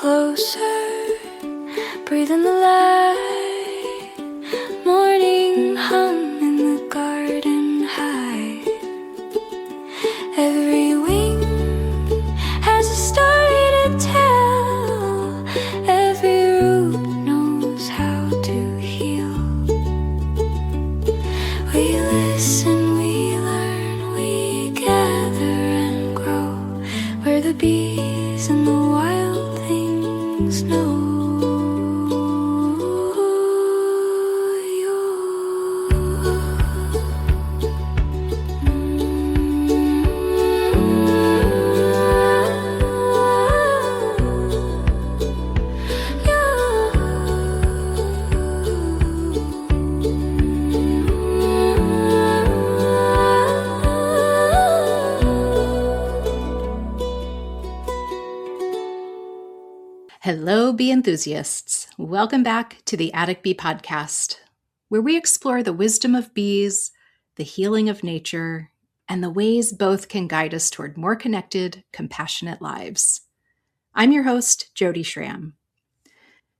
closer, breathing the light. Morning hum in the garden high. Every wing has a story to tell. Every root knows how to heal. We listen, we learn, we gather and grow. Where the bees and the wild things know. Hello, bee enthusiasts. Welcome back to the Attic Bee Podcast, where we explore the wisdom of bees, the healing of nature, and the ways both can guide us toward more connected, compassionate lives. I'm your host, Jody Schramm.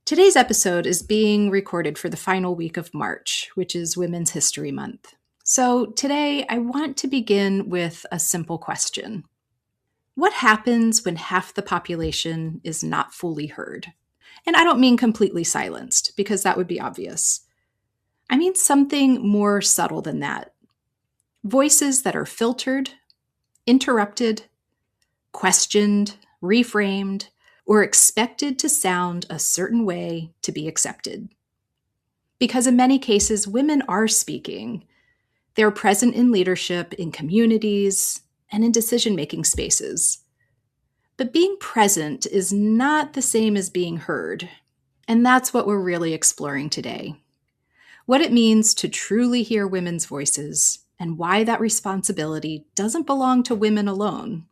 Today's episode is being recorded for the final week of March, which is Women's History Month. So today I want to begin with a simple question. What happens when half the population is not fully heard? And I don't mean completely silenced, because that would be obvious. I mean something more subtle than that. Voices that are filtered, interrupted, questioned, reframed, or expected to sound a certain way to be accepted. Because in many cases, women are speaking. They're present in leadership, in communities, and in decision-making spaces. But being present is not the same as being heard, and that's what we're really exploring today. What it means to truly hear women's voices, and why that responsibility doesn't belong to women alone.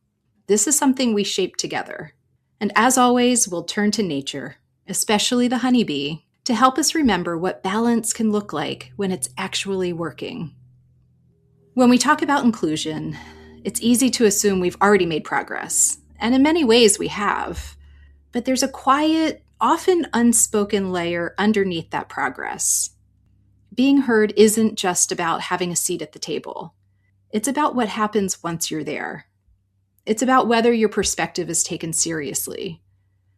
This is something we shape together. And as always, we'll turn to nature, especially the honeybee, to help us remember what balance can look like when it's actually working. When we talk about inclusion, it's easy to assume we've already made progress, and in many ways we have. But there's a quiet, often unspoken layer underneath that progress. Being heard isn't just about having a seat at the table. It's about what happens once you're there. It's about whether your perspective is taken seriously,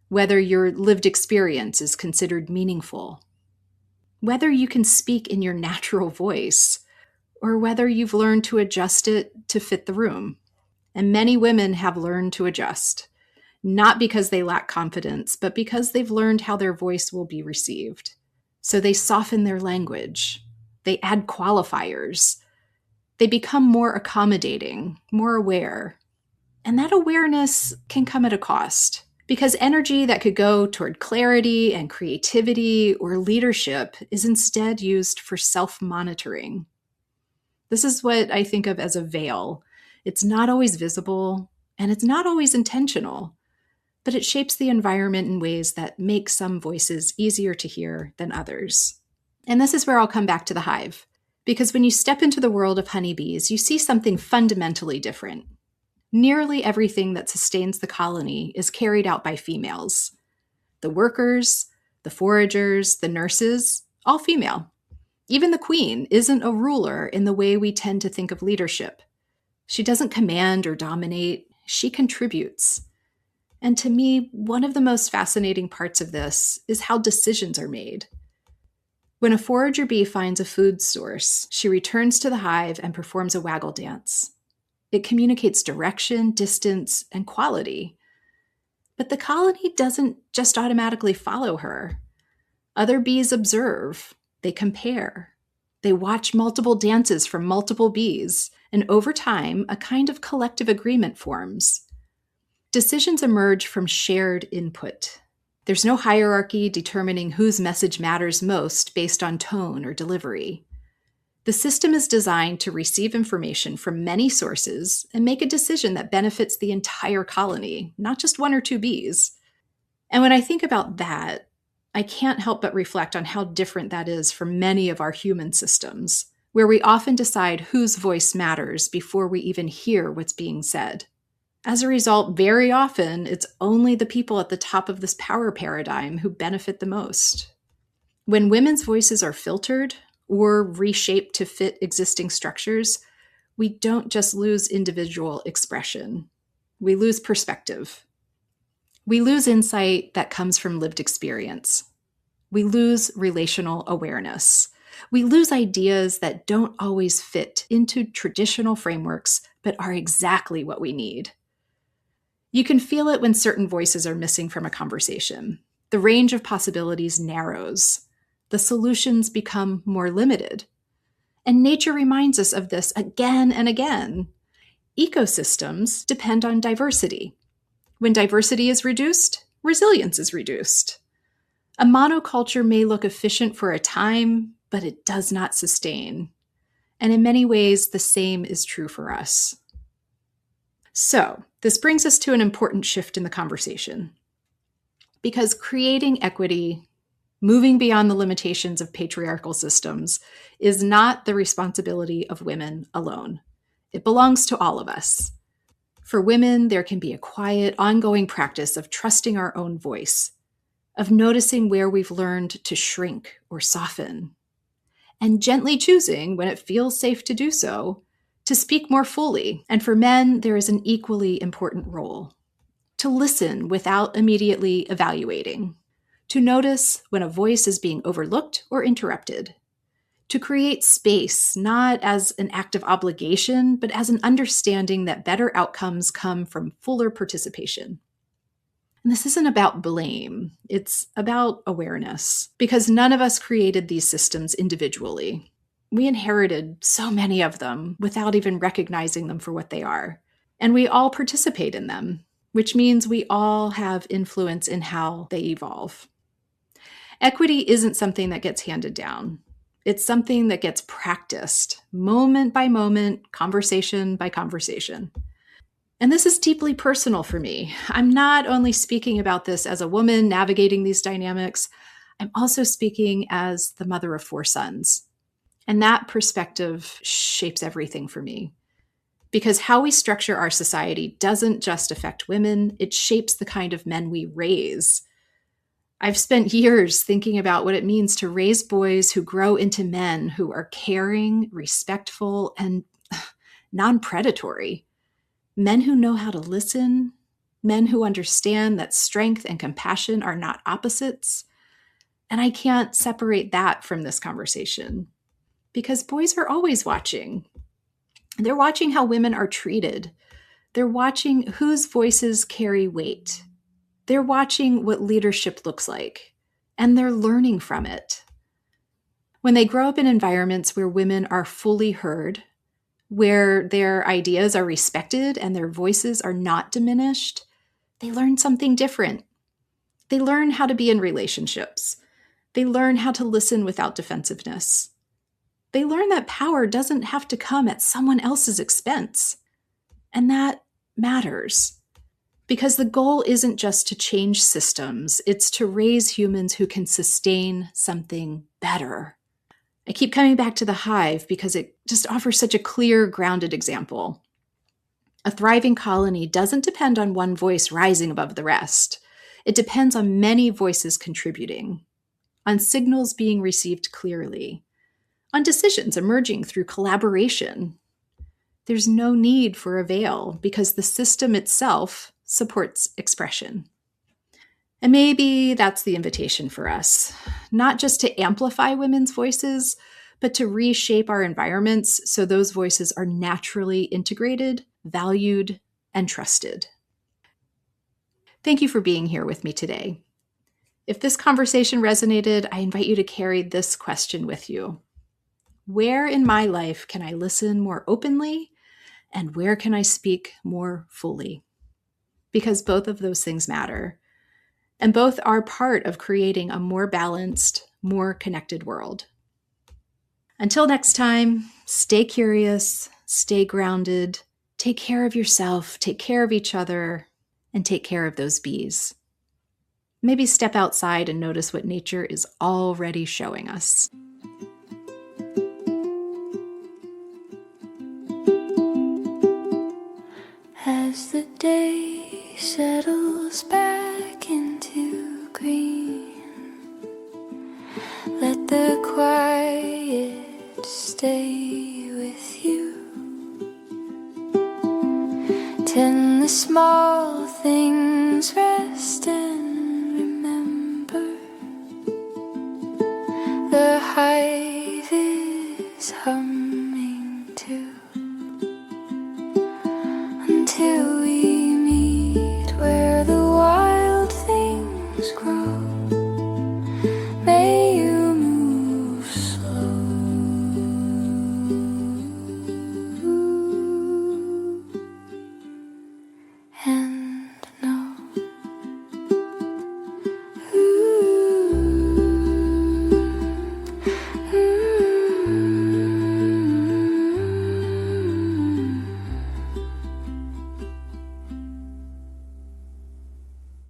whether your lived experience is considered meaningful, whether you can speak in your natural voice, or whether you've learned to adjust it to fit the room. And many women have learned to adjust, not because they lack confidence, but because they've learned how their voice will be received. So they soften their language. They add qualifiers. They become more accommodating, more aware. And that awareness can come at a cost, because energy that could go toward clarity and creativity or leadership is instead used for self-monitoring. This is what I think of as a veil. It's not always visible, and it's not always intentional, but it shapes the environment in ways that make some voices easier to hear than others. And this is where I'll come back to the hive, because when you step into the world of honeybees, you see something fundamentally different. Nearly everything that sustains the colony is carried out by females. The workers, the foragers, the nurses, all female. Even the queen isn't a ruler in the way we tend to think of leadership. She doesn't command or dominate, she contributes. And to me, one of the most fascinating parts of this is how decisions are made. When a forager bee finds a food source, she returns to the hive and performs a waggle dance. It communicates direction, distance, and quality. But the colony doesn't just automatically follow her. Other bees observe. They compare. They watch multiple dances from multiple bees, and over time, a kind of collective agreement forms. Decisions emerge from shared input. There's no hierarchy determining whose message matters most based on tone or delivery. The system is designed to receive information from many sources and make a decision that benefits the entire colony, not just one or two bees. And when I think about that, I can't help but reflect on how different that is from many of our human systems, where we often decide whose voice matters before we even hear what's being said. As a result, very often, it's only the people at the top of this power paradigm who benefit the most. When women's voices are filtered or reshaped to fit existing structures, we don't just lose individual expression. We lose perspective. We lose insight that comes from lived experience. We lose relational awareness. We lose ideas that don't always fit into traditional frameworks, but are exactly what we need. You can feel it when certain voices are missing from a conversation. The range of possibilities narrows. The solutions become more limited. And nature reminds us of this again and again. Ecosystems depend on diversity. When diversity is reduced, resilience is reduced. A monoculture may look efficient for a time, but it does not sustain. And in many ways, the same is true for us. So, this brings us to an important shift in the conversation. Because creating equity, moving beyond the limitations of patriarchal systems, is not the responsibility of women alone. It belongs to all of us. For women, there can be a quiet, ongoing practice of trusting our own voice, of noticing where we've learned to shrink or soften, and gently choosing, when it feels safe to do so, to speak more fully. And for men, there is an equally important role: to listen without immediately evaluating, to notice when a voice is being overlooked or interrupted, to create space, not as an act of obligation, but as an understanding that better outcomes come from fuller participation. And this isn't about blame, it's about awareness, because none of us created these systems individually. We inherited so many of them without even recognizing them for what they are. And we all participate in them, which means we all have influence in how they evolve. Equity isn't something that gets handed down. It's something that gets practiced, moment by moment, conversation by conversation. And this is deeply personal for me. I'm not only speaking about this as a woman navigating these dynamics, I'm also speaking as the mother of 4 sons. And that perspective shapes everything for me. Because how we structure our society doesn't just affect women, it shapes the kind of men we raise. I've spent years thinking about what it means to raise boys who grow into men who are caring, respectful, and non-predatory. Men who know how to listen, men who understand that strength and compassion are not opposites. And I can't separate that from this conversation, because boys are always watching. They're watching how women are treated. They're watching whose voices carry weight. They're watching what leadership looks like, and they're learning from it. When they grow up in environments where women are fully heard, where their ideas are respected and their voices are not diminished, they learn something different. They learn how to be in relationships. They learn how to listen without defensiveness. They learn that power doesn't have to come at someone else's expense. And that matters. Because the goal isn't just to change systems, it's to raise humans who can sustain something better. I keep coming back to the hive because it just offers such a clear, grounded example. A thriving colony doesn't depend on one voice rising above the rest. It depends on many voices contributing, on signals being received clearly, on decisions emerging through collaboration. There's no need for a veil because the system itself supports expression. And maybe that's the invitation for us, not just to amplify women's voices, but to reshape our environments so those voices are naturally integrated, valued, and trusted. Thank you for being here with me today. If this conversation resonated, I invite you to carry this question with you. Where in my life can I listen more openly, and where can I speak more fully? Because both of those things matter. And both are part of creating a more balanced, more connected world. Until next time, stay curious, stay grounded, take care of yourself, take care of each other, and take care of those bees. Maybe step outside and notice what nature is already showing us. As as the day settles back into green. Let the quiet stay with you. Tend the small things, rest and remember the high